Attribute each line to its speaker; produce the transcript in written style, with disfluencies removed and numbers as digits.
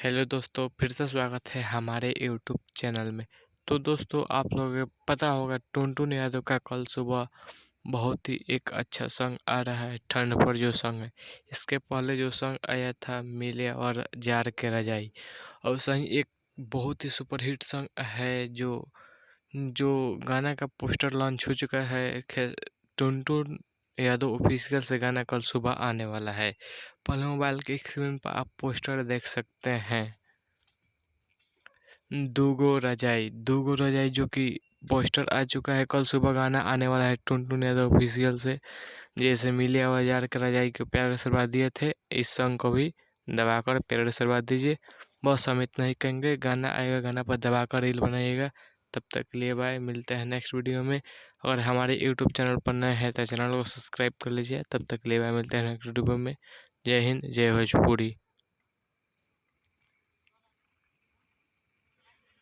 Speaker 1: Hello दोस्तों, फिर से स्वागत है हमारे यूट्यूब चैनल में। तो दोस्तों, आप लोगों को पता होगा टुनटुन यादव का कल सुबह बहुत ही एक अच्छा सॉन्ग आ रहा है, ठंड पर जो सॉन्ग है। इसके पहले जो सॉन्ग आया था मिले और जार के रजाई, और सही एक बहुत ही सुपरहिट सॉन्ग है जो जो गाना का पोस्टर लॉन्च हो चुका है। टुनटुन यादव ऑफिशियल से गाना कल सुबह आने वाला है। पहले मोबाइल के स्क्रीन पर आप पोस्टर देख सकते हैं। दूगो रजाई जो कि पोस्टर आ चुका है। कल सुबह गाना आने वाला है टुनटुन यादव ऑफिशियल से। जैसे मिले आवाज़ के रजाई को प्यार आशीर्वाद दिए थे, इस सॉन्ग को भी दबाकर प्यार आशीर्वाद दीजिए। बस हम इतना ही कहेंगे। गाना आएगा, गाना पर दबाकर रील बनाइएगा। तब तक के लिए बाय, मिलते हैं नेक्स्ट वीडियो में। अगर हमारे यूट्यूब चैनल पर नए हैं तो चैनल को सब्सक्राइब कर लीजिए। तब तक के लिए बाय, मिलते हैं नेक्स्ट वीडियो में। जय हिंद, जय भोजपुरी।